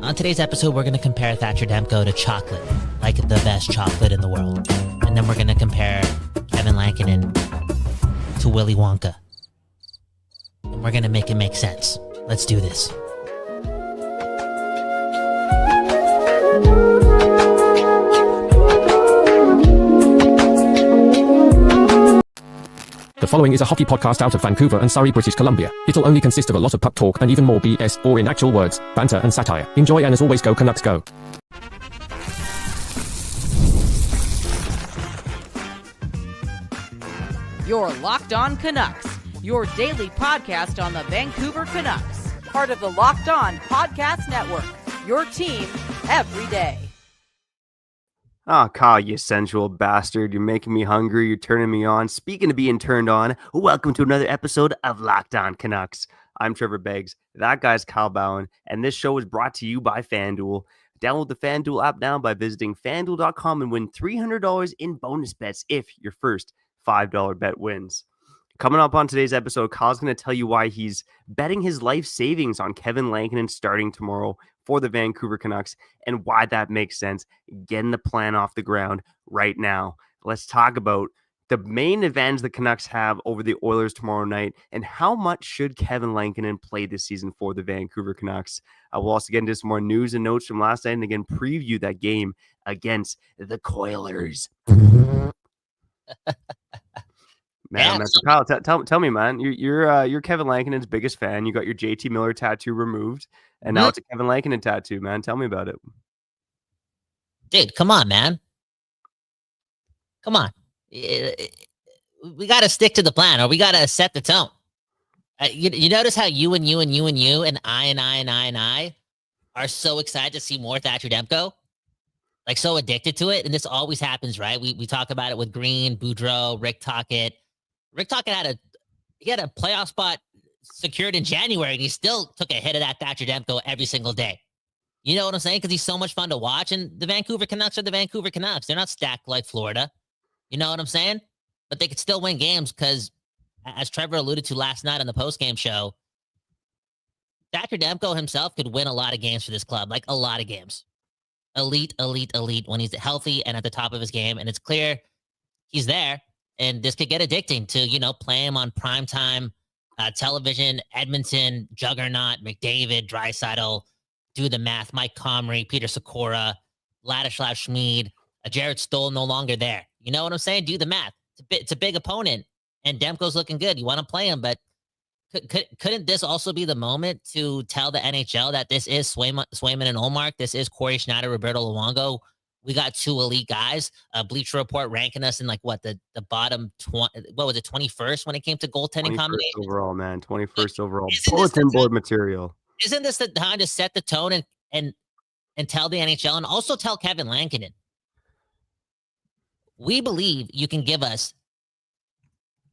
On today's episode, we're going to compare Thatcher Demko to chocolate, like the best chocolate in the world. And then we're going to compare Kevin Lankinen to Willy Wonka. And we're going to make it make sense. Let's do this. The following is a hockey podcast out of Vancouver and Surrey, British Columbia. It'll only consist of a lot of puck talk and even more BS, or in actual words, banter and satire. Enjoy, and as always, go Canucks go. You're Locked On Canucks, your daily podcast on the Vancouver Canucks, part of the Locked On Podcast Network, your team every day. Ah, Kyle, you sensual bastard. You're making me hungry. You're turning me on. Speaking of being turned on, welcome to another episode of Locked On Canucks. I'm Trevor Beggs. That guy's Kyle Bowen, and this show is brought to you by FanDuel. Download the FanDuel app now by visiting FanDuel.com and win $300 in bonus bets if your first $5 bet wins. Coming up on today's episode, Kyle's going to tell you why he's betting his life savings on Kevin Lankinen starting tomorrow for the Vancouver Canucks and why that makes sense, getting the plan off the ground right now. Let's talk about the main advantage the Canucks have over the Oilers tomorrow night and how much should Kevin Lankinen play this season for the Vancouver Canucks. We'll also get into some more news and notes from last night and again preview that game against the Coilers. Man, so Kyle, tell me, man, you're Kevin Lankinen's biggest fan. You got your JT Miller tattoo removed, and now it's a Kevin Lankinen tattoo, man. Tell me about it. Dude, come on, man. Come on. We got to stick to the plan, or we got to set the tone. You notice how you and I are so excited to see more Thatcher Demko? Like, so addicted to it, and this always happens, right? We talk about it with Green, Boudreau, Rick Tocchet. Rick Tocchet had a playoff spot secured in January, and he still took a hit of that Thatcher Demko every single day. You know what I'm saying? Because he's so much fun to watch, and the Vancouver Canucks are the Vancouver Canucks. They're not stacked like Florida. You know what I'm saying? But they could still win games because, as Trevor alluded to last night on the postgame show, Thatcher Demko himself could win a lot of games for this club, like a lot of games. Elite when he's healthy and at the top of his game, and it's clear he's there. And this could get addicting to, play him on primetime television, Edmonton, Juggernaut, McDavid, Draisaitl, do the math, Mike Comrie, Peter Sikora, Ladislav Schmid, Jared Stoll no longer there. You know what I'm saying? Do the math. It's a big opponent, and Demko's looking good. You want to play him, but couldn't this also be the moment to tell the NHL that this is Swayman and Olmark, this is Corey Schneider, Roberto Luongo? We got two elite guys. Bleacher Report ranking us in the bottom 20. What was it, 21st when it came to goaltending combination? Overall, man, 21st overall. Bulletin board material. Isn't this the time to set the tone and tell the NHL and also tell Kevin Lankinen? We believe you can give us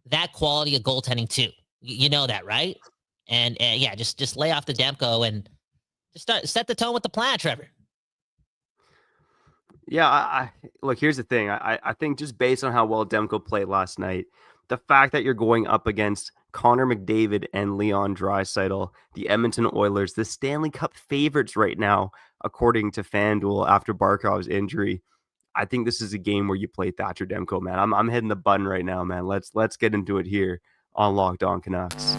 that quality of goaltending too. You know that, right? And just lay off the Demko and just set the tone with the plan, Trevor. Yeah, I look, here's the thing. I think just based on how well Demko played last night, the fact that you're going up against Connor McDavid and Leon Draisaitl, the Edmonton Oilers, the Stanley Cup favorites right now, according to FanDuel after Barkov's injury, I think this is a game where you play Thatcher Demko, man. I'm hitting the button right now, man. Let's get into it here on Locked On Canucks.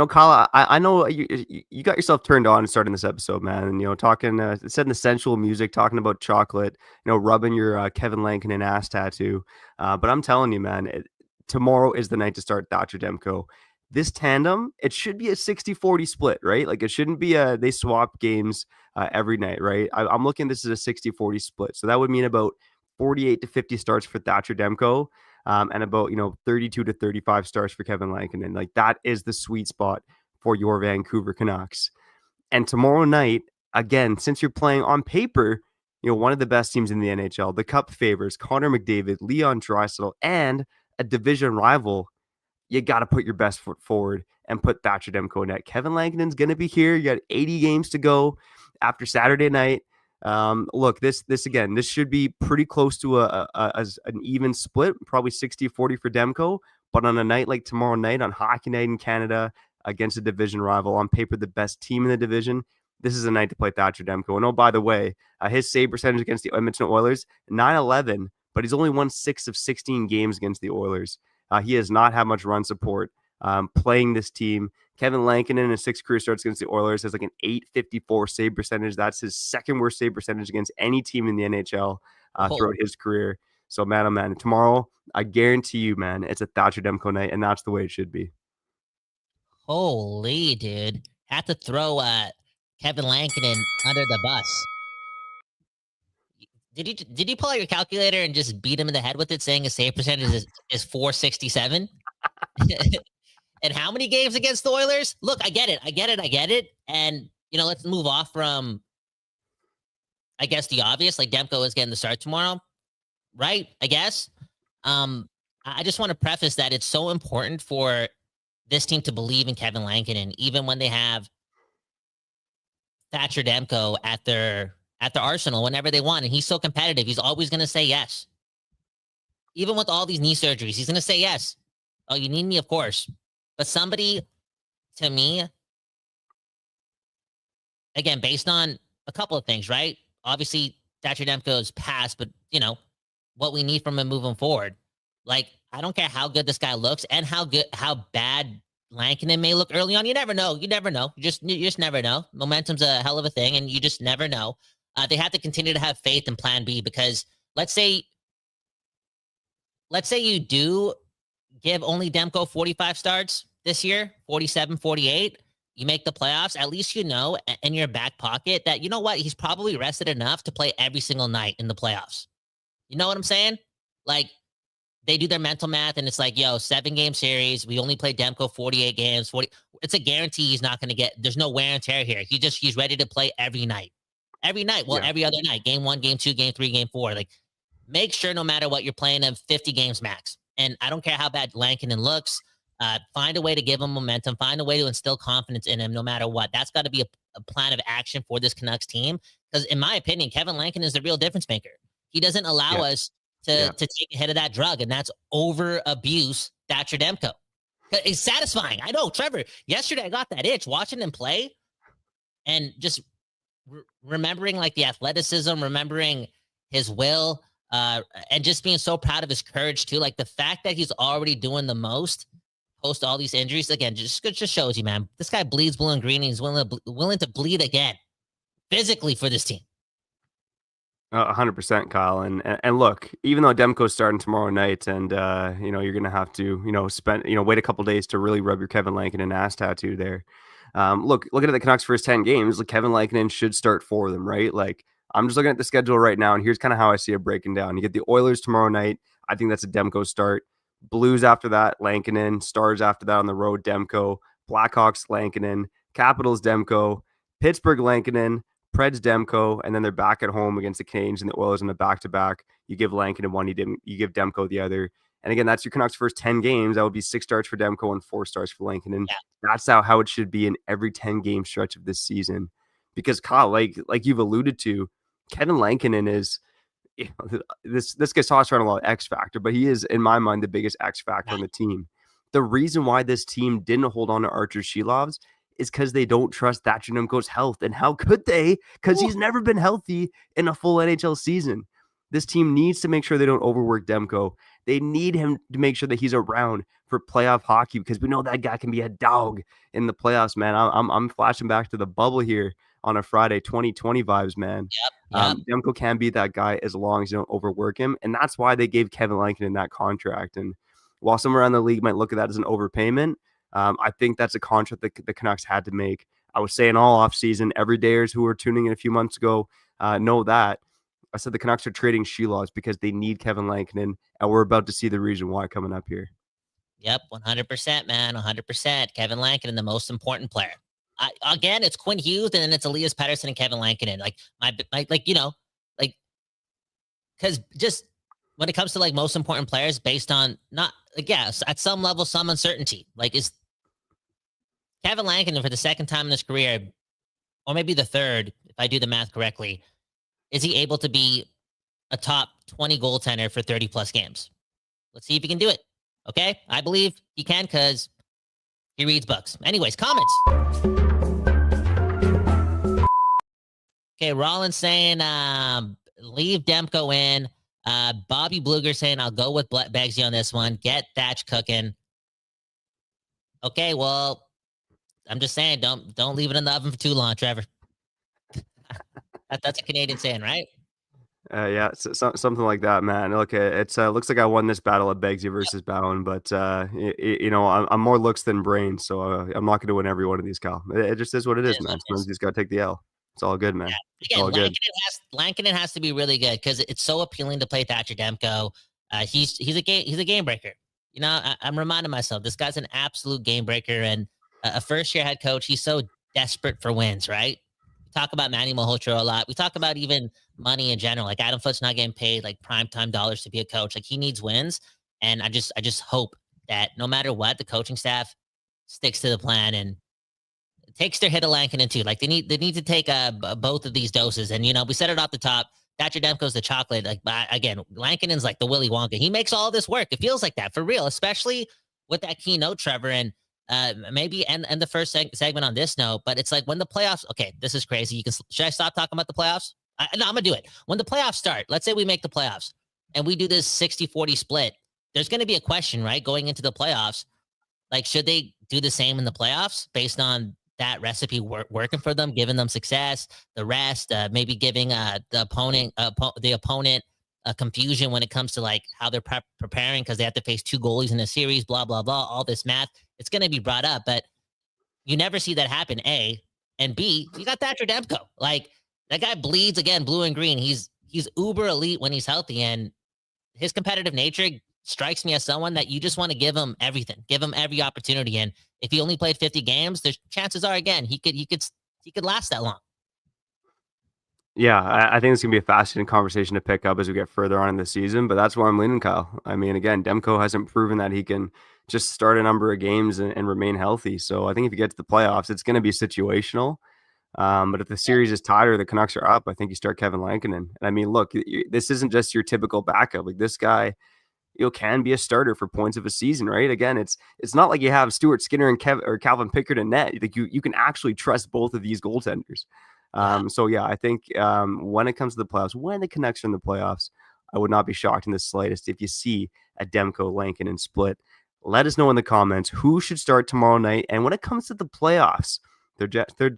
Kyle, I know you got yourself turned on starting this episode, man. And, talking, setting the sensual music, talking about chocolate, rubbing your Kevin Lankinen ass tattoo. But I'm telling you, man, tomorrow is the night to start Thatcher Demko. This tandem, it should be a 60-40 split, right? Like, it shouldn't be they swap games every night, right? I'm looking, this is a 60-40 split. So that would mean about 48 to 50 starts for Thatcher Demko. And about, 32 to 35 stars for Kevin Lankinen. Like, that is the sweet spot for your Vancouver Canucks. And tomorrow night, again, since you're playing on paper, one of the best teams in the NHL, the Cup favors, Connor McDavid, Leon Draisaitl, and a division rival, you got to put your best foot forward and put Thatcher Demko in net. Kevin Lankinen's going to be here. You got 80 games to go after Saturday night. Look, this should be pretty close to an even split, probably 60-40 for Demko, But on a night like tomorrow night, on Hockey Night in Canada, against a division rival, on paper the best team in the division, this is a night to play Thatcher Demko. And oh, by the way, his save percentage against the Edmonton Oilers, 9-11, but he's only won 6 of 16 games against the Oilers. He has not had much run support playing this team. Kevin Lankinen in his 6 career starts against the Oilers has like an 854 save percentage. That's his second worst save percentage against any team in the NHL throughout his career. So, man, oh, man, tomorrow, I guarantee you, man, it's a Thatcher Demko night, and that's the way it should be. Holy, dude. Had to throw Kevin Lankinen under the bus. Did you pull out your calculator and just beat him in the head with it, saying his save percentage is 467? And how many games against the Oilers? Look, I get it. And, let's move off from, I guess, the obvious. Like, Demko is getting the start tomorrow, right? I guess. I just want to preface that it's so important for this team to believe in Kevin Lankinen, even when they have Thatcher Demko at their arsenal whenever they want. And he's so competitive. He's always going to say yes. Even with all these knee surgeries, he's going to say yes. Oh, you need me? Of course. But somebody, to me, again, based on a couple of things, right? Obviously, Thatcher Demko's passed, but, what we need from him moving forward. Like, I don't care how good this guy looks and how bad Lankinen may look early on. You never know. You just never know. Momentum's a hell of a thing, and you just never know. They have to continue to have faith in plan B, because let's say you do give only Demko 45 starts this year, 47, 48, you make the playoffs, at least in your back pocket that, you know what, he's probably rested enough to play every single night in the playoffs. You know what I'm saying? Like, they do their mental math, and it's like, 7-game series. We only play Demko 48 games. 40. It's a guarantee he's not going to get. There's no wear and tear here. He's ready to play every night. Every night. Well, every other night. Game 1, game 2, game 3, game 4. Like, make sure no matter what, you're playing him 50 games max. And I don't care how bad Lankinen looks. Find a way to give him momentum. Find a way to instill confidence in him no matter what. That's got to be a plan of action for this Canucks team. Because in my opinion, Kevin Lankinen is the real difference maker. He doesn't allow us to take a hit of that drug, and that's over abuse Thatcher Demko. It's satisfying. I know, Trevor. Yesterday I got that itch watching him play, and just remembering like the athleticism, remembering his will, and just being so proud of his courage too. Like the fact that he's already doing the most post all these injuries. Again, just shows you, man. This guy bleeds blue and green, and he's willing to bleed again physically for this team. 100%, Kyle. And look, even though Demko's starting tomorrow night, and you're gonna have to spend wait a couple days to really rub your Kevin Lankinen ass tattoo there. Looking at the Canucks' first 10 games, like Kevin Lankinen should start for them, right? Like, I'm just looking at the schedule right now, and here's kind of how I see it breaking down. You get the Oilers tomorrow night. I think that's a Demko start. Blues after that, Lankinen. Stars after that on the road, Demko. Blackhawks, Lankinen. Capitals, Demko. Pittsburgh, Lankinen. Preds, Demko, and then they're back at home against the Canes and the Oilers in the back-to-back. You give Lankinen one, you give Demko the other. And again, that's your Canucks' first 10 games. That would be 6 starts for Demko and 4 starts for Lankinen. Yeah. That's how it should be in every 10-game stretch of this season. Because, Kyle, like you've alluded to, Kevin Lankinen is this guy's tossed around a lot of X factor, but he is, in my mind, the biggest X factor on the team. The reason why this team didn't hold on to Archer Shilovs is because they don't trust Thatcher Demko's health. And how could they? Because he's never been healthy in a full NHL season. This team needs to make sure they don't overwork Demko. They need him to make sure that he's around for playoff hockey, because we know that guy can be a dog in the playoffs, man. I'm flashing back to the bubble here on a Friday, 2020 vibes, man. Yep. Demko can be that guy as long as you don't overwork him. And that's why they gave Kevin Lankinen that contract. And while some around the league might look at that as an overpayment, I think that's a contract that the Canucks had to make. I was saying all offseason, everydayers who were tuning in a few months ago know that. I said the Canucks are trading Shilovs because they need Kevin Lankinen, and we're about to see the reason why coming up here. Yep, 100%, man, 100%. Kevin Lankinen, the most important player. Again, it's Quinn Hughes, and then it's Elias Pettersson and Kevin Lankinen. Because just when it comes to like most important players, based on not, yes, at some level, some uncertainty. Like, is Kevin Lankinen for the second time in his career, or maybe the third, if I do the math correctly, is he able to be a top 20 goaltender for 30 plus games? Let's see if he can do it. Okay, I believe he can because he reads books. Anyways, comments. Okay, Rollins saying leave Demko in. Bobby Bluger saying I'll go with Begsy on this one. Get Thatch cooking. Okay, well, I'm just saying don't leave it in the oven for too long, Trevor. That's a Canadian saying, right? Yeah, something like that, man. Look, it's looks like I won this battle at Begsy versus Bowen, but I'm more looks than brains, so I'm not going to win every one of these, Cal. It just is what it is, man. Sometimes you just got to take the L. It's all good, man. Again, all good. Lankinen has to be really good because it's so appealing to play Thatcher Demko. He's a game breaker. You know, I'm reminding myself this guy's an absolute game breaker, and a first year head coach. He's so desperate for wins, right? We talk about Manny Malhotra a lot. We talk about even money in general. Like Adam Foote's not getting paid like primetime dollars to be a coach. Like he needs wins, and I just hope that no matter what, the coaching staff sticks to the plan and takes their hit of Lankinen too. Like they need to take both of these doses. And we said it off the top. Thatcher Demko's the chocolate. Like again, Lankinen's like the Willy Wonka. He makes all this work. It feels like that for real, especially with that keynote, Trevor. And maybe end the first segment on this note. But it's like when the playoffs. Okay, this is crazy. Should I stop talking about the playoffs? No, I'm gonna do it. When the playoffs start, let's say we make the playoffs and we do this 60-40 split. There's going to be a question, right, going into the playoffs. Like, should they do the same in the playoffs based on that recipe working for them, giving them success? The rest, maybe giving the opponent a confusion when it comes to like how they're preparing because they have to face two goalies in a series. Blah blah blah. All this math, it's going to be brought up, but you never see that happen. A and B, you got Thatcher Demko. Like that guy bleeds again, blue and green. He's uber elite when he's healthy, and his competitive nature strikes me as someone that you just want to give him everything, give him every opportunity. And if he only played 50 games, there's chances are again he could last that long. Yeah, I think it's gonna be a fascinating conversation to pick up as we get further on in the season. But that's where I'm leaning, Kyle. I mean, again, Demko hasn't proven that he can just start a number of games and remain healthy. So I think if you get to the playoffs, it's going to be situational. But if the series is tied or the Canucks are up, I think you start Kevin Lankinen. And I mean, look, this isn't just your typical backup. Like this guy, can be a starter for points of a season, right? Again, it's not like you have Stuart Skinner and Calvin Pickard in net. Like you can actually trust both of these goaltenders. So yeah, I think when it comes to the playoffs, when the Canucks are in the playoffs, I would not be shocked in the slightest if you see a Demko Lankinen split. Let us know in the comments who should start tomorrow night. And when it comes to the playoffs,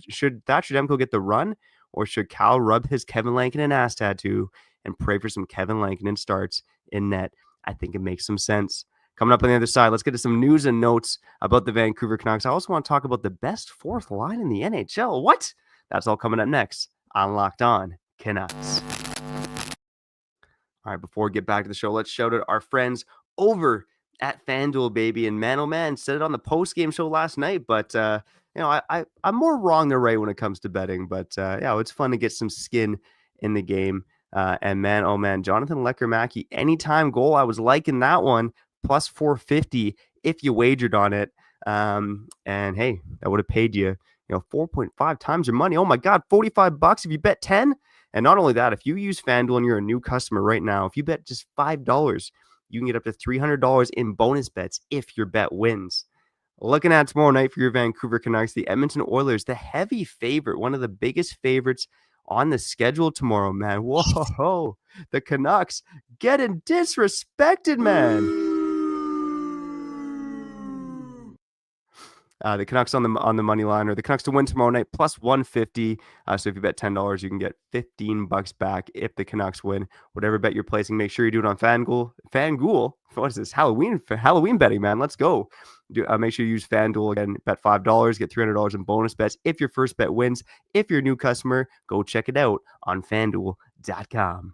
should Thatcher Demko get the run, or should Cal rub his Kevin Lankinen ass tattoo and pray for some Kevin Lankinen starts in net? I think it makes some sense. Coming up on the other side, let's get to some news and notes about the Vancouver Canucks. I also want to talk about the best fourth line in the NHL. What? That's all coming up next on Locked On Canucks. All right, before we get back to the show, let's shout out our friends over at FanDuel, baby. And man, oh man, said it on the post-game show last night, but I'm more wrong than right when it comes to betting. But it's fun to get some skin in the game. And man, oh man, Jonathan Lecker-Mackey, anytime goal. I was liking that one, plus 450 if you wagered on it. And hey, that would have paid you, 4.5 times your money. Oh my God, $45 if you bet 10. And not only that, if you use FanDuel and you're a new customer right now, if you bet just $5, you can get up to $300 in bonus bets if your bet wins. Looking at tomorrow night for your Vancouver Canucks, the Edmonton Oilers, the heavy favorite, one of the biggest favorites on the schedule tomorrow, man. Whoa, the Canucks getting disrespected, man. The Canucks on the money line, or the Canucks to win tomorrow night, plus 150. So if you bet $10, you can get $15 back if the Canucks win. Whatever bet you're placing, make sure you do it on FanDuel. What is this? Halloween betting, man. Let's go. Make sure you use FanDuel again. Bet $5, get $300 in bonus bets if your first bet wins. If you're a new customer, go check it out on FanDuel.com.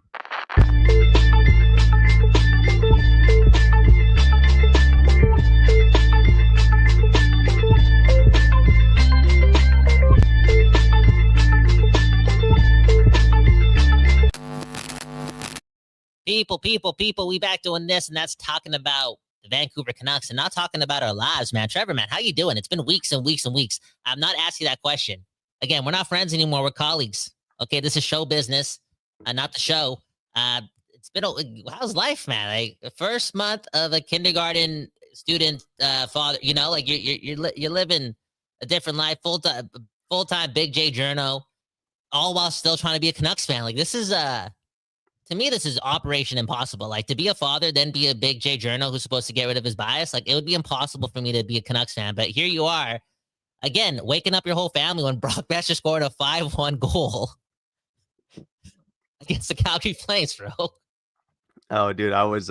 People, we back doing this, and that's talking about the Vancouver Canucks and not talking about our lives, man. Trevor, man, how you doing? It's been weeks and weeks and weeks. I'm not asking that question. Again, we're not friends anymore. We're colleagues. Okay, this is show business, not the show. It's been how's life, man? Like the first month of a kindergarten student father, you know, like you're living a different life, full-time Big J journo, all while still trying to be a Canucks fan. Like this is to me, this is Operation Impossible. Like to be a father, then be a Big J journo who's supposed to get rid of his bias. Like it would be impossible for me to be a Canucks fan. But here you are, again, waking up your whole family when Brock Besser scored a 5-1 goal against the Calgary Flames, bro. Oh, dude, I was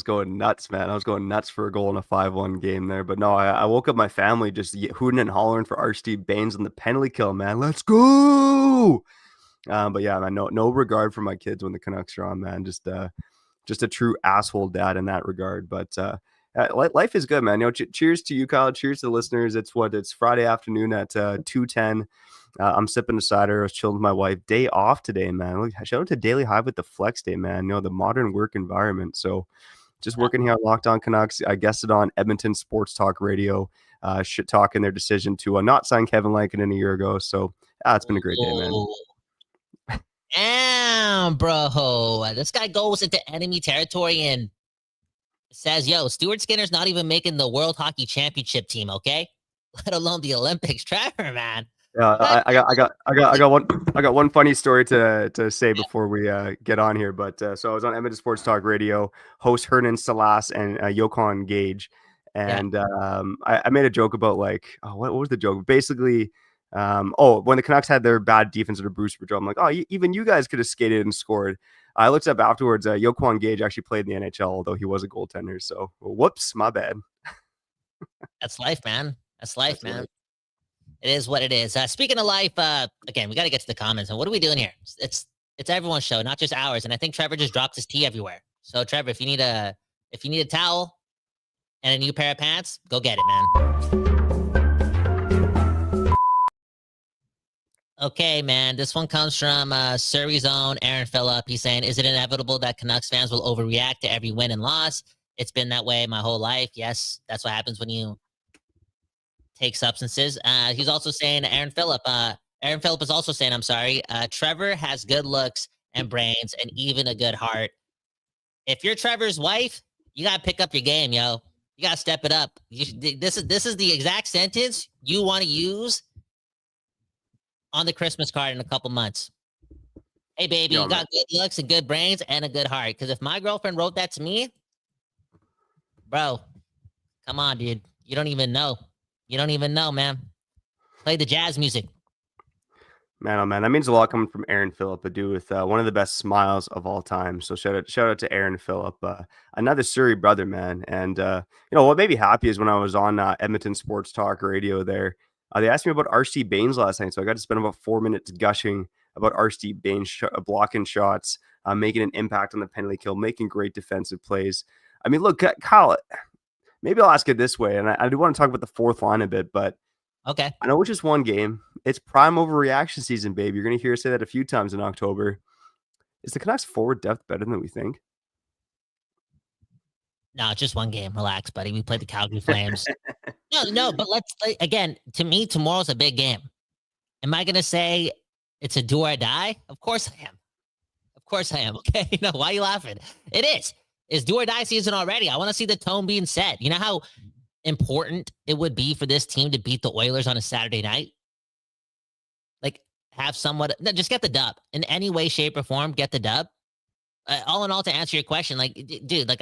going nuts, man. I was going nuts for a goal in a 5-1 game there. But no, I woke up my family just hooting and hollering for Archie Baines on the penalty kill, man. Let's go! But yeah, man, no regard for my kids when the Canucks are on, man. Just a true asshole dad in that regard. But life is good, man. You know, cheers to you, Kyle. Cheers to the listeners. It's Friday afternoon at 2:10. I'm sipping a cider. I was chilling with my wife. Day off today, man. Look, shout out to Daily Hive with the flex day, man. You know, the modern work environment. So just working here at Locked On Canucks. I guested on Edmonton Sports Talk Radio, shit talking their decision to not sign Kevin Lankinen a year ago. So it's been a great day, man. Damn, bro. This guy goes into enemy territory and says, yo, Stuart Skinner's not even making the World Hockey Championship team, okay? Let alone the Olympics. Trevor, man. I got one funny story to say before we get on here. But so I was on Edmonton Sports Talk Radio, host Hernan Salas and Yukon Gage, and I made a joke about like, what was the joke? Basically, when the Canucks had their bad defense under Bruce Boudreau, I'm like, even you guys could have skated and scored. I looked up afterwards. Yukon Gage actually played in the NHL, although he was a goaltender. So whoops, my bad. That's life, man. That's life, man. Right. It is what it is. Speaking of life, again, we got to get to the comments. And what are we doing here? It's everyone's show, not just ours. And I think Trevor just drops his tea everywhere. So Trevor, if you need a towel and a new pair of pants, go get it, man. Okay, man. This one comes from Surrey's own Aaron Phillip. He's saying, is it inevitable that Canucks fans will overreact to every win and loss? It's been that way my whole life. Yes, that's what happens when you take substances. He's also saying, Aaron Phillip is also saying, I'm sorry, Trevor has good looks and brains and even a good heart. If you're Trevor's wife, you got to pick up your game, yo. You got to step it up. This is the exact sentence you want to use on the Christmas card in a couple months. Hey, baby, you got good looks and good brains and a good heart. Because if my girlfriend wrote that to me, bro, come on, dude. You don't even know. You don't even know, man. Play the jazz music. Man, oh man, that means a lot coming from Aaron Phillip, a dude with one of the best smiles of all time. So shout out to Aaron Phillip, another Surrey brother, man. And what made me happy is when I was on Edmonton Sports Talk Radio there, they asked me about R.C. Baines last night, so I got to spend about 4 minutes gushing about R.C. Baines blocking shots, making an impact on the penalty kill, making great defensive plays. I mean, look, Kyle, maybe I'll ask it this way, and I do want to talk about the fourth line a bit, but okay, I know it's just one game. It's prime overreaction season, babe. You're going to hear us say that a few times in October. Is the Canucks forward depth better than we think? No, it's just one game. Relax, buddy. We played the Calgary Flames. No, but again, to me, tomorrow's a big game. Am I going to say it's a do or die? Of course I am. Of course I am. Okay. No, why are you laughing? It is. It's do or die season already. I want to see the tone being set. You know how important it would be for this team to beat the Oilers on a Saturday night? Like, just get the dub. In any way, shape, or form, get the dub. All in all, to answer your question, like, dude, like,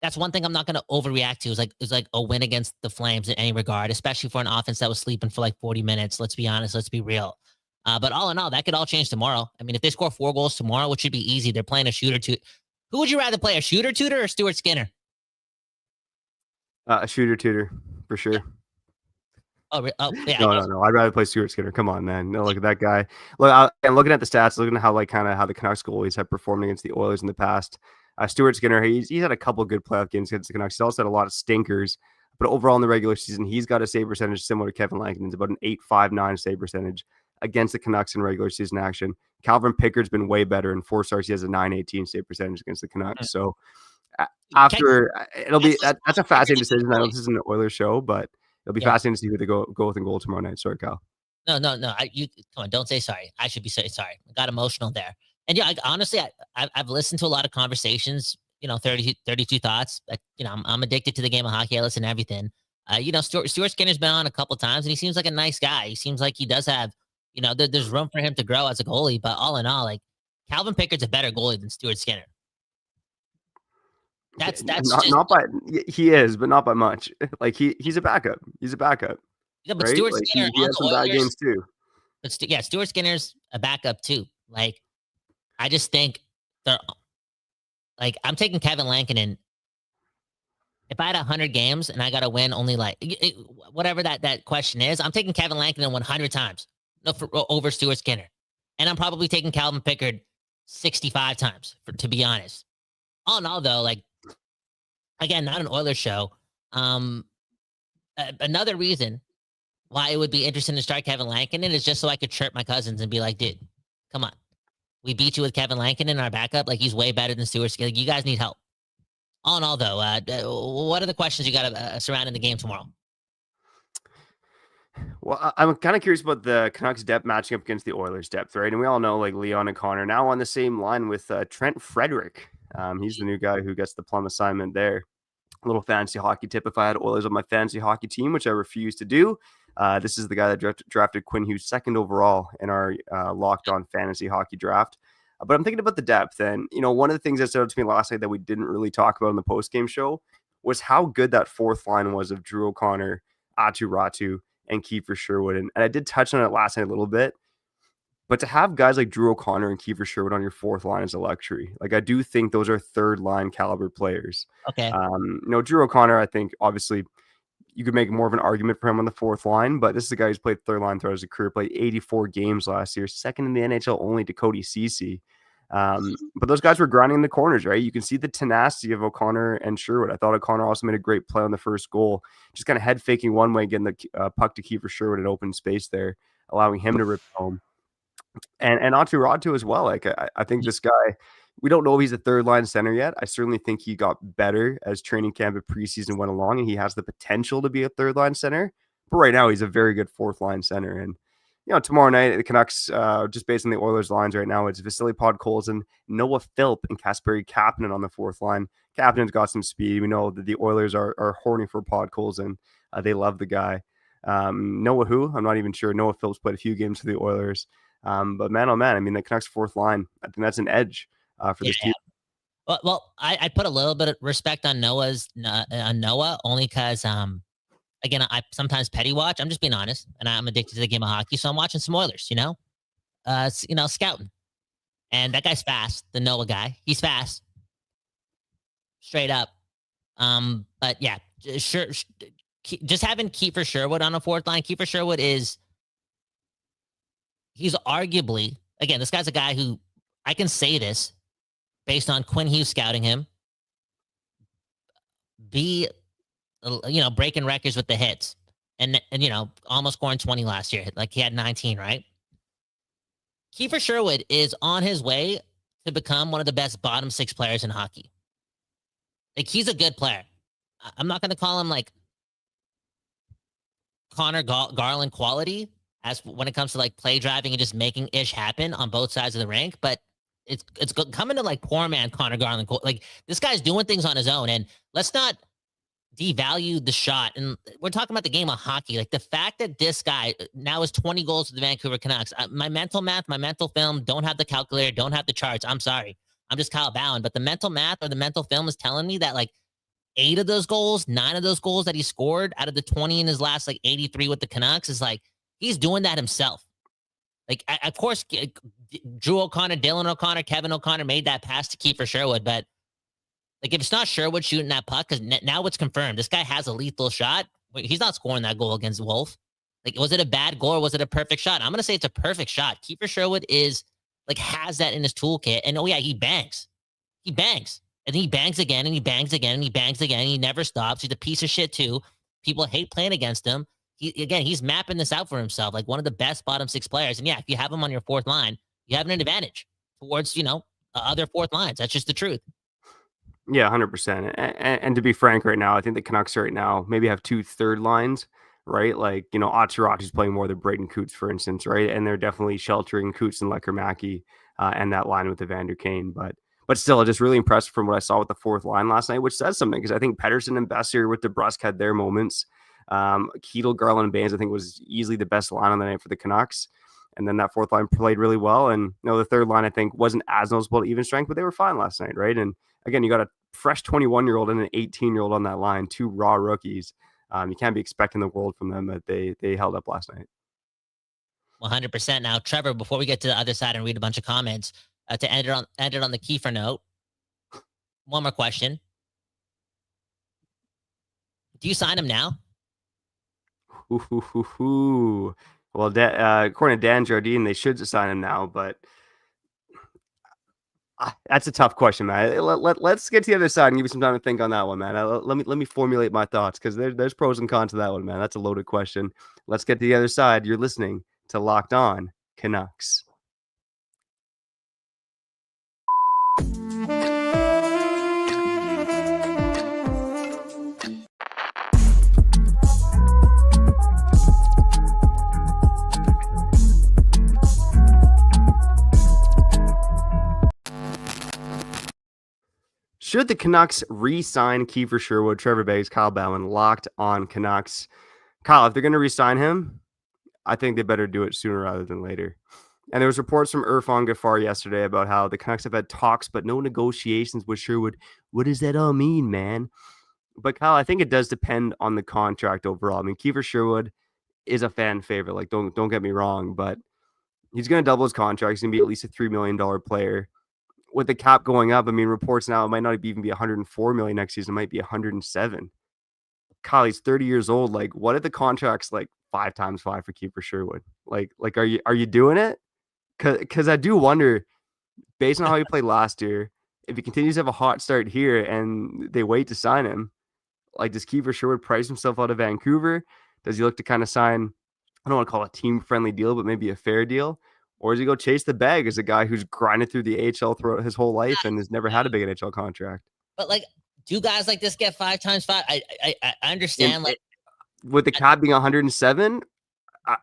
that's one thing I'm not going to overreact to is like a win against the Flames in any regard, especially for an offense that was sleeping for like 40 minutes. Let's be honest. Let's be real. But all in all, that could all change tomorrow. I mean, if they score 4 goals tomorrow, which should be easy, they're playing a shooter tutor. Who would you rather play, a shooter tutor or Stuart Skinner? A shooter tutor, for sure. Yeah. Yeah. No. I'd rather play Stuart Skinner. Come on, man. No, look at that guy. Look, and looking at the stats, looking at how the Canucks goalies have performed against the Oilers in the past. Stuart Skinner, he's had a couple of good playoff games against the Canucks. He's also had a lot of stinkers, but overall in the regular season, he's got a save percentage similar to Kevin Lankinen's, about an 8.59 save percentage against the Canucks in regular season action. Calvin Pickard's been way better. In 4 starts, he has a 9.18 save percentage against the Canucks. So that's a fascinating decision. I know this isn't an Oilers show, but it'll be fascinating to see who they go with in goal tomorrow night. Sorry, Kyle. No. Come on, don't say sorry. I should be sorry. I got emotional there. And yeah, honestly, I've listened to a lot of conversations 32 thoughts. I'm addicted to the game of hockey. I listen to everything. Stuart Skinner's been on a couple times, and he seems like a nice guy. He seems like he does have, there's room for him to grow as a goalie. But all in all, like Calvin Pickard's a better goalie than Stuart Skinner. That's he is, but not by much. Like he's a backup. He's a backup. Yeah, but right? Stuart Like Skinner he has some bad games too. But Stuart Skinner's a backup too. Like I just think I'm taking Kevin Lankinen. If I had 100 games and I got to win only whatever that question is, I'm taking Kevin Lankinen 100 times over Stuart Skinner. And I'm probably taking Calvin Pickard 65 times, to be honest. All in all, though, like, again, not an Oilers show. Another reason why it would be interesting to start Kevin Lankinen is just so I could chirp my cousins and be like, dude, come on. We beat you with Kevin Lankinen in our backup. Like, he's way better than Stuart Skinner. You guys need help. All in all, though, what are the questions you got surrounding the game tomorrow? Well, I'm kind of curious about the Canucks depth matching up against the Oilers depth, right? And we all know like Leon and Connor now on the same line with Trent Frederick. He's the new guy who gets the plum assignment there. A little fantasy hockey tip. If I had Oilers on my fantasy hockey team, which I refuse to do, this is the guy that drafted Quinn Hughes second overall in our Locked On Fantasy Hockey draft. But I'm thinking about the depth. And, one of the things that stood out to me last night that we didn't really talk about in the postgame show was how good that fourth line was of Drew O'Connor, Aatu Räty, and Kiefer Sherwood. And I did touch on it last night a little bit. But to have guys like Drew O'Connor and Kiefer Sherwood on your fourth line is a luxury. Like, I do think those are third line caliber players. Okay. Drew O'Connor, I think, obviously, you could make more of an argument for him on the fourth line, but this is a guy who's played third line throughout his career, played 84 games last year, second in the NHL only to Cody Ceci. But those guys were grinding in the corners, right? You can see the tenacity of O'Connor and Sherwood. I thought O'Connor also made a great play on the first goal, just kind of head faking one way, getting the puck to Kiefer Sherwood in open space there, allowing him to rip home. And Aatu Räty as well. Like I think this guy, we don't know if he's a third line center yet. I certainly think he got better as training camp and preseason went along, and he has the potential to be a third line center. But right now, he's a very good fourth line center. And tomorrow night the Canucks, just based on the Oilers lines right now, it's Vasily Podkolzin, Noah Philp, and Kasperi Kapanen on the fourth line. Kapanen's got some speed. We know that the Oilers are horny for Podkolzin. They love the guy. Noah who? I'm not even sure. Noah Philp's played a few games for the Oilers. But man, oh man, I mean, the Canucks fourth line, I think that's an edge for this team. Well, I put a little bit of respect on Noah only because, again, I sometimes petty watch. I'm just being honest, and I'm addicted to the game of hockey, so I'm watching some Oilers, scouting. And that guy's fast, the Noah guy. He's fast. Straight up. But yeah, sure. Just having Kiefer Sherwood on a fourth line. Kiefer Sherwood he's arguably, again, this guy's a guy who, I can say this based on Quinn Hughes scouting him, breaking records with the hits and almost scoring 20 last year. Like he had 19, right? Kiefer Sherwood is on his way to become one of the best bottom six players in hockey. Like he's a good player. I'm not going to call him like Connor Garland quality as when it comes to like play driving and just making ish happen on both sides of the rink, but it's coming to like poor man Connor Garland. Like this guy's doing things on his own, and let's not devalue the shot. And we're talking about the game of hockey. Like the fact that this guy now has 20 goals to the Vancouver Canucks. My mental math, my mental film, don't have the calculator, don't have the charts. I'm sorry. I'm just Kyle Bowen, but the mental math or the mental film is telling me that like 9 of those goals that he scored out of the 20 in his last like 83 with the Canucks is like, he's doing that himself. Like, of course, Drew O'Connor, Dylan O'Connor, Kevin O'Connor made that pass to Kiefer Sherwood. But, like, if it's not Sherwood shooting that puck, because now it's confirmed, this guy has a lethal shot. He's not scoring that goal against Wolf. Like, was it a bad goal or was it a perfect shot? I'm going to say it's a perfect shot. Kiefer Sherwood has that in his toolkit. And, oh, yeah, he bangs. He bangs. And he bangs again, and he bangs again, and he bangs again. And he never stops. He's a piece of shit, too. People hate playing against him. He's mapping this out for himself, like one of the best bottom six players. And yeah, if you have him on your fourth line, you have an advantage towards, other fourth lines. That's just the truth. Yeah, 100%. And to be frank right now, I think the Canucks right now maybe have 2 third lines, right? Like, Aatu Räty's playing more than Braden Coots, for instance, right? And they're definitely sheltering Coots and Lecker-Mackey and that line with Evander Kane. But But still, just really impressed from what I saw with the fourth line last night, which says something because I think Pettersson and Besser with DeBrusque had their moments. Keedle, Garland, and Baines, I think, was easily the best line on the night for the Canucks. And then that fourth line played really well. And the third line, I think, wasn't as noticeable to even strength, but they were fine last night, right? And again, you got a fresh 21-year-old and an 18-year-old on that line, two raw rookies. You can't be expecting the world from them, but they held up last night. 100%. Now, Trevor, before we get to the other side and read a bunch of comments, to end it on the Kiefer note, one more question. Do you sign him now? Well, according to Dan Jardine, they should sign him now, but that's a tough question, man. Let's get to the other side and give you some time to think on that one, man. Let me formulate my thoughts because there's pros and cons to that one, man. That's a loaded question. Let's get to the other side. You're listening to Locked On Canucks. Should the Canucks re-sign Kiefer Sherwood, Trevor Beggs, Kyle Bauman? Locked On Canucks. Kyle, if they're going to re-sign him, I think they better do it sooner rather than later. And there was reports from Irfan Gaffar yesterday about how the Canucks have had talks but no negotiations with Sherwood. What does that all mean, man? But Kyle, I think it does depend on the contract overall. I mean, Kiefer Sherwood is a fan favorite. Like, don't get me wrong, but he's going to double his contract. He's going to be at least a $3 million player. With the cap going up, I mean, reports now it might not even be 104 million next season. It might be 107. Kyle, he's 30 years old. Like, what if the contract's like 5 times 5 for Kiefer Sherwood? Like, are you doing it? Because I do wonder, based on how he played last year, if he continues to have a hot start here and they wait to sign him, like, does Kiefer Sherwood price himself out of Vancouver? Does he look to kind of sign, I don't want to call it a team-friendly deal, but maybe a fair deal? Or does he go chase the bag as a guy who's grinded through the AHL throughout his whole life and has never had a big NHL contract? But like, do guys like this get 5 times 5? I understand. With the cap being 107,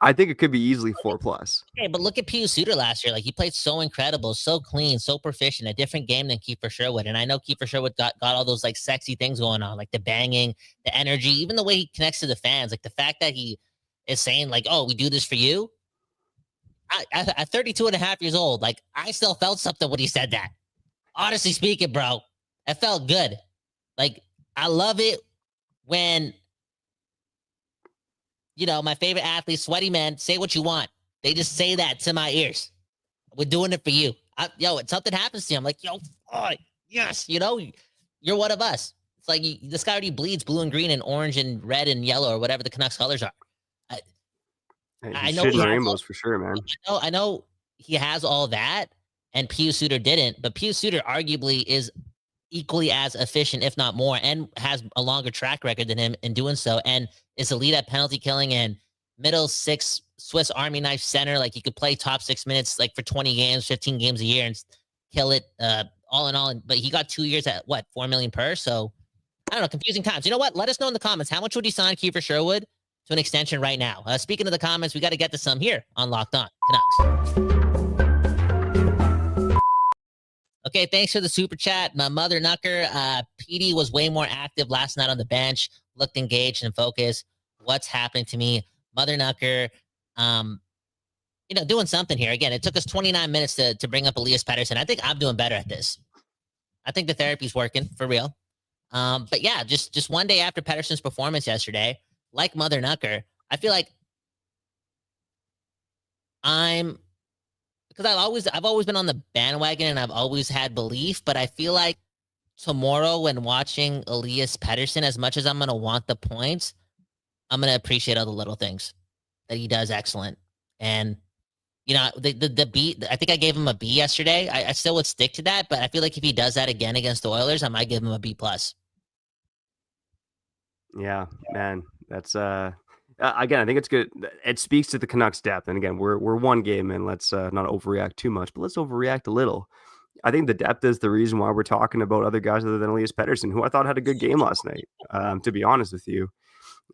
I think it could be easily 4+. Okay, but look at Pius Suter last year. Like, he played so incredible, so clean, so proficient, a different game than Kiefer Sherwood. And I know Kiefer Sherwood got all those like sexy things going on, like the banging, the energy, even the way he connects to the fans. Like the fact that he is saying like, "Oh, we do this for you." At 32 and a half years old, like, I still felt something when he said that. Honestly speaking, bro, it felt good. Like, I love it when, my favorite athletes, sweaty men, say what you want. They just say that to my ears. We're doing it for you. Something happens to you. I'm like, yes, you're one of us. It's like this guy already bleeds blue and green and orange and red and yellow or whatever the Canucks colors are. I know he rainbows for sure, man. I know he has all that, and Pius Suter didn't. But Pius Suter arguably is equally as efficient, if not more, and has a longer track record than him in doing so, and is elite at penalty killing and middle six Swiss Army knife center. Like, he could play top 6 minutes, like for 20 games, 15 games a year, and kill it. All in all, but he got 2 years at what, $4 million per. So I don't know, confusing times. You know what? Let us know in the comments. How much would you sign Kiefer Sherwood to an extension right now? Speaking of the comments, we got to get to some here on Locked On Canucks. Okay, thanks for the super chat. My Mother Knucker, PD was way more active last night on the bench, looked engaged and focused. What's happening to me? Mother Knucker, doing something here. Again, it took us 29 minutes to bring up Elias Pettersson. I think I'm doing better at this. I think the therapy's working for real. But yeah, just one day after Pettersson's performance yesterday, like Mother Knucker, I feel like because I've always been on the bandwagon and I've always had belief, but I feel like tomorrow when watching Elias Pettersson, as much as I'm going to want the points, I'm going to appreciate all the little things that he does excellent. And, the B, I think I gave him a B yesterday. I still would stick to that, but I feel like if he does that again against the Oilers, I might give him a B+. Yeah, man. That's again, I think it's good. It speaks to the Canucks' depth. And again, we're one game and let's not overreact too much, but let's overreact a little. I think the depth is the reason why we're talking about other guys other than Elias Pettersson, who I thought had a good game last night, to be honest with you.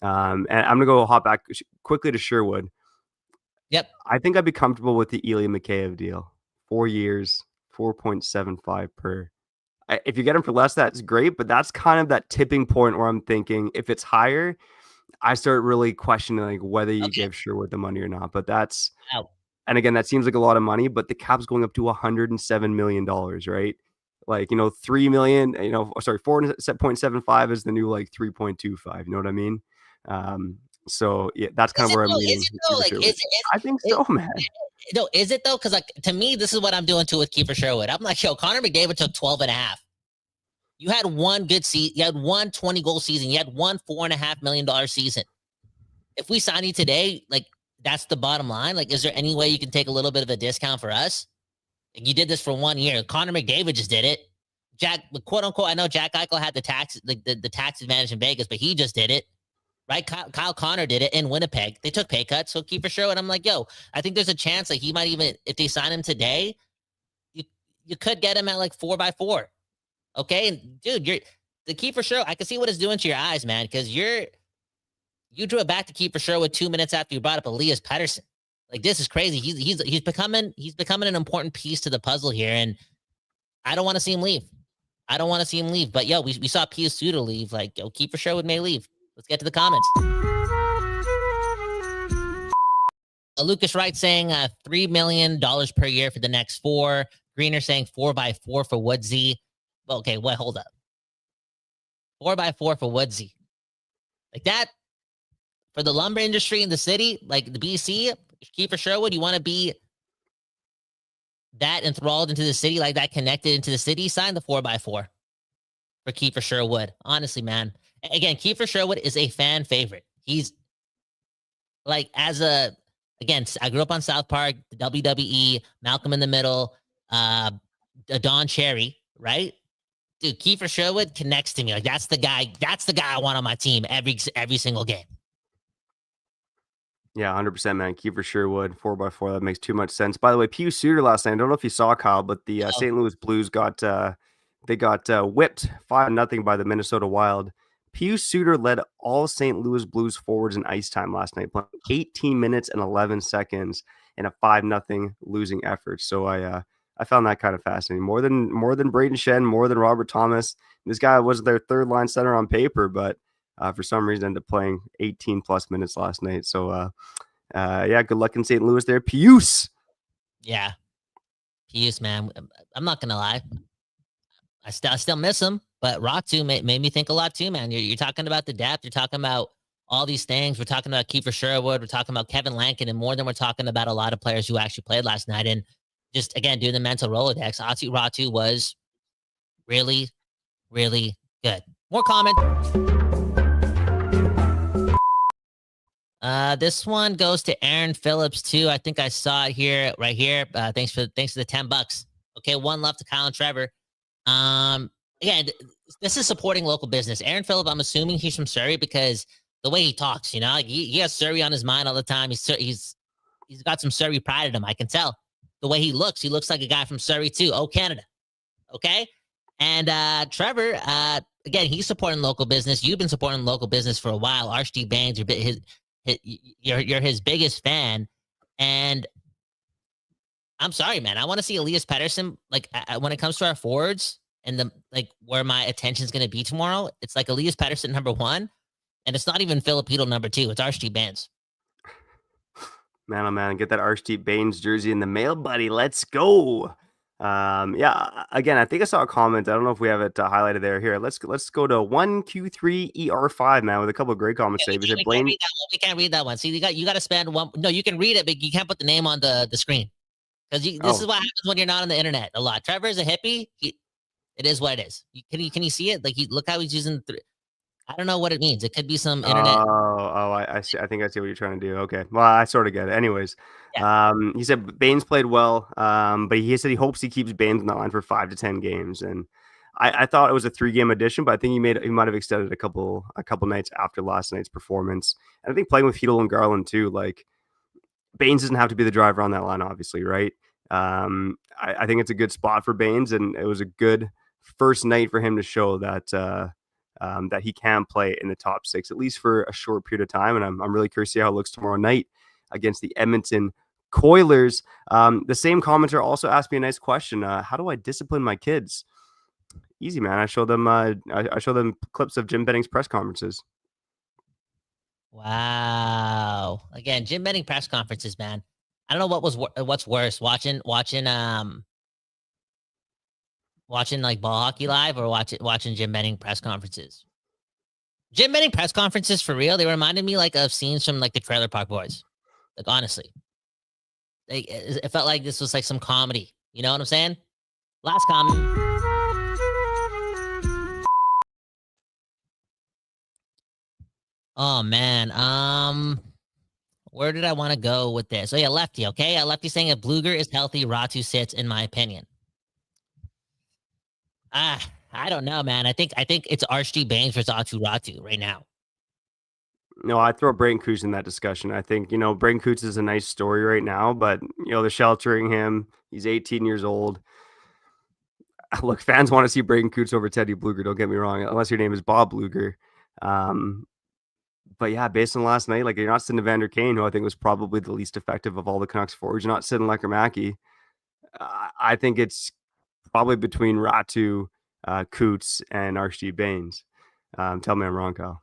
And I'm going to hop back quickly to Sherwood. Yep. I think I'd be comfortable with the Ilya Mikheyev deal. 4 years, 4.75 per. If you get him for less, that's great. But that's kind of that tipping point where I'm thinking if it's higher, I start really questioning like whether you give Sherwood the money or not. But that's, and again, that seems like a lot of money, but the cap's going up to $107 million, right? Like, 3 million, 4.75 is the new like 3.25. You know what I mean? So yeah, that's kind of where I'm leaning. Is it though? Like, I think so, man. No, is it though? Because like to me, this is what I'm doing too with Kiefer Sherwood. I'm like, yo, Connor McDavid took 12 and a half. You had one good season. You had one 20-goal season. You had one $4.5 million season. If we sign you today, like that's the bottom line. Like, is there any way you can take a little bit of a discount for us? Like, you did this for 1 year. Connor McDavid just did it. Jack, quote unquote, I know Jack Eichel had the tax advantage in Vegas, but he just did it. Right? Kyle Connor did it in Winnipeg. They took pay cuts. So Kiefer Sherwood, I'm like, yo, I think there's a chance that he might even, if they sign him today, you could get him at like 4x4. Okay. And dude, the Kiefer Sherwood, I can see what it's doing to your eyes, man, because you drew it back to Kiefer Sherwood 2 minutes after you brought up Elias Pettersson. Like, this is crazy. He's becoming an important piece to the puzzle here. And I don't want to see him leave. But yo, we saw Pius Suter leave. Like, yo, Kiefer Sherwood may leave. Let's get to the comments. Lucas Wright saying $3 million per year for the next 4. Greener saying 4x4 for Woodsy. Okay, wait, hold up. 4x4 for Woodsy. Like that for the lumber industry in the city, like the BC, Kiefer Sherwood, you want to be that enthralled into the city, like that connected into the city, sign the 4x4 for Kiefer Sherwood. Honestly, man. Again, Kiefer Sherwood is a fan favorite. He's like, again, I grew up on South Park, the WWE, Malcolm in the Middle, Don Cherry, right? Dude, Kiefer Sherwood connects to me. Like, that's the guy I want on my team every single game. Yeah, 100%, man. Kiefer Sherwood, 4x4. That makes too much sense. By the way, Pius Suter last night, I don't know if you saw, Kyle, but the St. Louis Blues got whipped 5-0 by the Minnesota Wild. Pius Suter led all St. Louis Blues forwards in ice time last night, playing 18 minutes and 11 seconds in a 5-0 losing effort. So I found that kind of fascinating. More than Braden Shen, more than Robert Thomas. This guy was their third line center on paper, but for some reason ended up playing 18 plus minutes last night. So yeah, good luck in St. Louis there, Pius. Yeah, Pius, man. I'm not gonna lie. I still miss him, but Ratu made me think a lot too, man. You're talking about the depth. You're talking about all these things. We're talking about Kiefer Sherwood. We're talking about Kevin Lankinen, and more than we're talking about a lot of players who actually played last night. And just, again, doing the mental Rolodex, Aatu Ratu was really, really good. More comment. This one goes to Aaron Phillips too. I think I saw it here, right here. Thanks for the $10. Okay, one left to Kyle and Trevor. Again, this is supporting local business. Aaron Phillip, I'm assuming he's from Surrey because the way he talks, like he has Surrey on his mind all the time. He's got some Surrey pride in him. I can tell the way he looks like a guy from Surrey too. Oh, Canada. Okay. And, Trevor, again, he's supporting local business. You've been supporting local business for a while. Archie Baines, you're his biggest fan. And I'm sorry, man. I want to see Elias Pettersson. Like, when it comes to our forwards and where my attention is going to be tomorrow, it's like Elias Pettersson number 1, and it's not even Filipino number 2. It's Archie Baines. Man, oh man, get that Archie Baines jersey in the mail, buddy. Let's go. Yeah. Again, I think I saw a comment. I don't know if we have it highlighted there. Here, let's go to 1Q3ER5, man, with a couple of great comments. Yeah, we can't read that one. See, you got to spend one. No, you can read it, but you can't put the name on the screen. Because this is what happens when you're not on the internet a lot. Trevor is a hippie. It is what it is. Can you see it? Like, look how he's using. I don't know what it means. It could be some internet. I see. I think I see what you're trying to do. Okay. Well, I sort of get it. Anyways, he said Baines played well, but he said he hopes he keeps Baines on that line for 5 to 10 games. And I thought it was a 3-game addition, but I think he might have extended a couple nights after last night's performance. And I think playing with Hedl and Garland too, like, Baines doesn't have to be the driver on that line, obviously, right? I think it's a good spot for Baines, and it was a good first night for him to show that that he can play in the top 6, at least for a short period of time. And I'm really curious to see how it looks tomorrow night against the Edmonton Oilers. The same commenter also asked me a nice question. How do I discipline my kids? Easy, man. I show them. I show them clips of Jim Benning's press conferences. Wow. Again, Jim Benning press conferences, man. I don't know what's worse, watching like ball hockey live or watching Jim Benning press conferences. Jim Benning press conferences, for real, they reminded me like of scenes from like the Trailer Park Boys. Like, honestly, it felt like this was like some comedy. You know what I'm saying? Last comment. Oh man. Where did I want to go with this? Oh yeah, Lefty. Okay, Lefty saying if Bluger is healthy, Ratu sits. In my opinion. I don't know, man. I think it's RG Baines versus Ratu right now. No, I throw Braden Coots in that discussion. I think, Braden Coots is a nice story right now, but, they're sheltering him. He's 18 years old. Look, fans want to see Braden Coots over Teddy Bluger, don't get me wrong, unless your name is Bob Bluger. But yeah, based on last night, like, you're not sitting Evander Kane, who I think was probably the least effective of all the Canucks forwards. You're not sitting Lecker-Mackey. I think it's probably between Ratu, Coots, and RG Baines. Tell me I'm wrong, Kyle.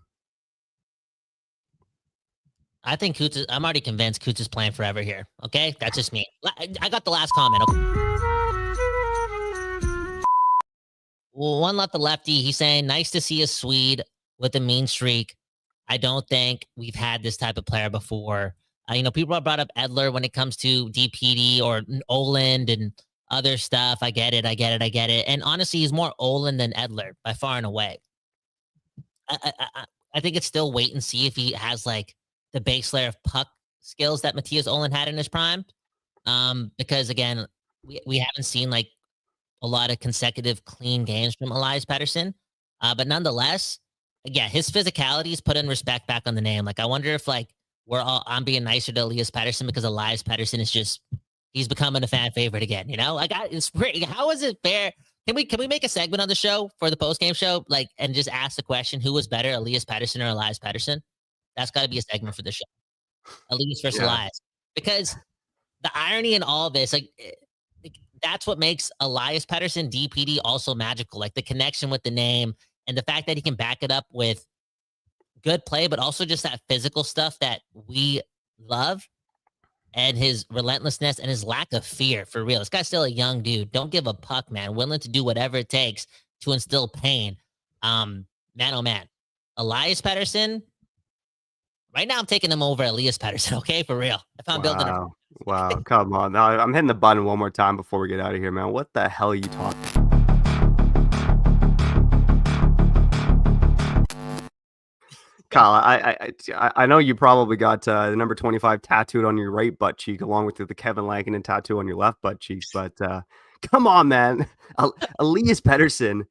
I think I'm already convinced Coots is playing forever here. Okay, that's just me. I got the last comment. Okay. Well, one left the lefty. He's saying, nice to see a Swede with a mean streak. I don't think we've had this type of player before. People have brought up Edler when it comes to DPD or Oland and other stuff. I get it. And honestly, he's more Oland than Edler by far and away. I think it's still wait and see if he has like the base layer of puck skills that Matthias Ohlund had in his prime. Because again, we haven't seen like a lot of consecutive clean games from Elias Pettersson. But nonetheless, yeah, his physicality is put in respect back on the name. Like, I wonder if like I'm being nicer to Elias Pettersson because Elias Pettersson is he's becoming a fan favorite again. It's pretty. How is it fair? Can we make a segment on the show for the post-game show, like, and just ask the question, who was better, Elias Pettersson or Elias Pettersson? That's got to be a segment for the show. Elias versus Elias. Because the irony in all this, like, that's what makes Elias Pettersson DPD also magical. Like, the connection with the name and the fact that he can back it up with good play, but also just that physical stuff that we love, and his relentlessness and his lack of fear, for real. This guy's still a young dude. Don't give a puck, man. Willing to do whatever it takes to instill pain. Man, oh man. Elias Pettersson, right now I'm taking him over Elias Pettersson, okay? For real. If I'm building a... Wow, come on. Now, I'm hitting the button one more time before we get out of here, man. What the hell are you talking about? Kyle, I know you probably got the number 25 tattooed on your right butt cheek, along with the Kevin Lankinen tattoo on your left butt cheek. But come on, man. Elias Pettersson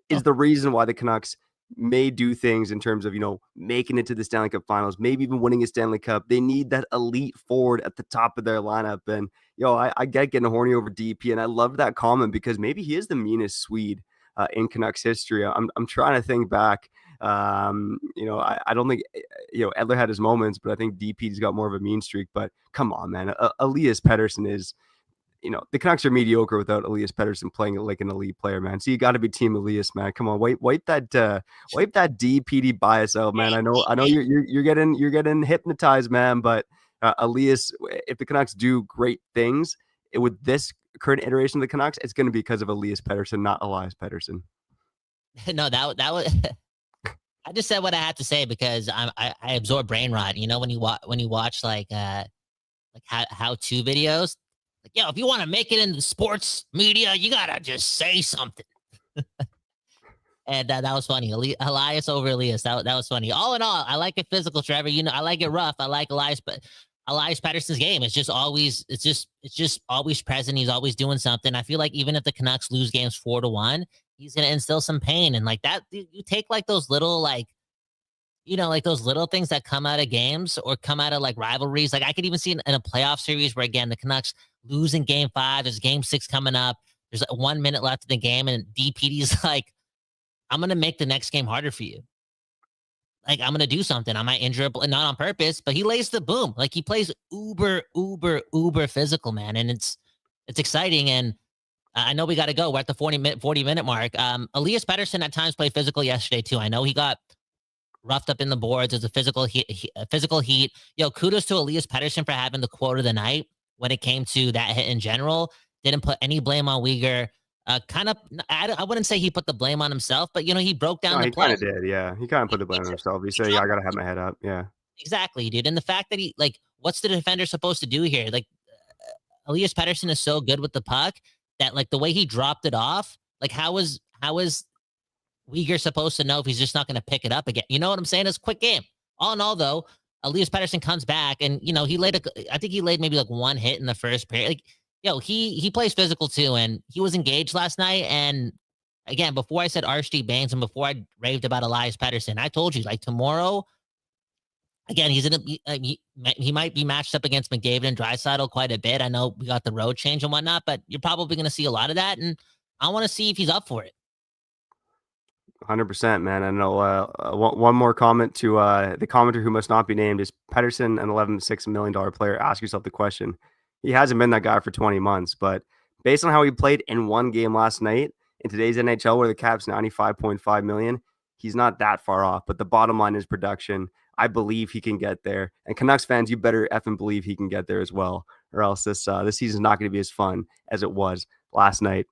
is the reason why the Canucks may do things in terms of, making it to the Stanley Cup Finals, maybe even winning a Stanley Cup. They need that elite forward at the top of their lineup. And, I get getting horny over DP, and I love that comment because maybe he is the meanest Swede in Canucks history. I'm trying to think back. I don't think, Edler had his moments, but I think DP's got more of a mean streak. But come on, man. Elias Pettersson is, the Canucks are mediocre without Elias Pettersson playing like an elite player, man. So you got to be Team Elias, man. Come on, wipe that DPD bias out, man. I know you're getting hypnotized, man. But Elias, if the Canucks do great things with this current iteration of the Canucks, it's going to be because of Elias Pettersson, not Elias Pettersson. No, that was. I just said what I had to say because I absorb brain rot. When you watch like how-to videos, like, if you want to make it in the sports media, you gotta just say something. And that was funny. Elias over Elias. That was funny. All in all, I like it physical, Trevor. I like it rough. I like Elias, but Elias Pettersson's game is just always always present. He's always doing something. I feel like even if the Canucks lose games 4-1, he's gonna instill some pain. And like that, you take like those little like those little things that come out of games or come out of like rivalries. Like I could even see in a playoff series where again the Canucks lose in game 5. There's game 6 coming up. There's like 1 minute left in the game, and DPD's like, I'm gonna make the next game harder for you. Like, I'm going to do something. I might injure, not on purpose, but he lays the boom. Like, he plays uber physical, man. And it's exciting. And I know we got to go. We're at the 40 minute mark. Elias Pettersson at times played physical yesterday too. I know he got roughed up in the boards. There's a physical heat. Kudos to Elias Pettersson for having the quote of the night when it came to that hit in general. Didn't put any blame on Weegar. I wouldn't say he put the blame on himself, but he broke down the play. He kind of did, yeah. He kind of put the blame on himself. He said, "Yeah, I gotta have my head up." Yeah, exactly, dude. And the fact that what's the defender supposed to do here? Elias Pettersson is so good with the puck that the way he dropped it off, how is Weegar supposed to know if he's just not going to pick it up again? You know what I'm saying? It's a quick game. All in all, though, Elias Pettersson comes back and he laid maybe one hit in the first period. He plays physical too, and he was engaged last night. And again, before I said RSG Baines and before I raved about Elias Pettersson, I told you tomorrow. Again, he might be matched up against McDavid and Draisaitl quite a bit. I know we got the road change and whatnot, but you're probably going to see a lot of that, and I want to see if he's up for it. 100%, man. I know. One more comment to the commenter who must not be named is Pettersson, an $11.6 million player. Ask yourself the question. He hasn't been that guy for 20 months, but based on how he played in one game last night in today's NHL, where the cap's $95.5 million, he's not that far off. But the bottom line is production. I believe he can get there. And Canucks fans, you better effing believe he can get there as well, or else this season's not going to be as fun as it was last night.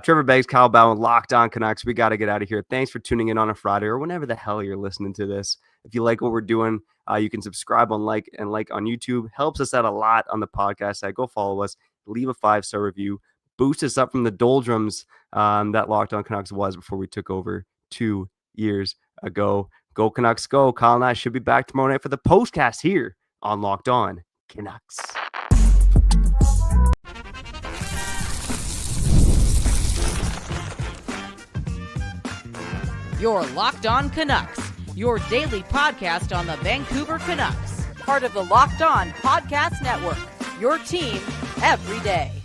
Trevor Beggs, Kyle Bowen, Locked On Canucks. We got to get out of here. Thanks for tuning in on a Friday or whenever the hell you're listening to this. If you like what we're doing, you can subscribe on like on YouTube. Helps us out a lot on the podcast side. Go follow us. Leave a 5-star review. Boost us up from the doldrums that Locked On Canucks was before we took over 2 years ago. Go Canucks, go. Kyle and I should be back tomorrow night for the postcast here on Locked On Canucks. Your Locked On Canucks, your daily podcast on the Vancouver Canucks, part of the Locked On Podcast Network, your team every day.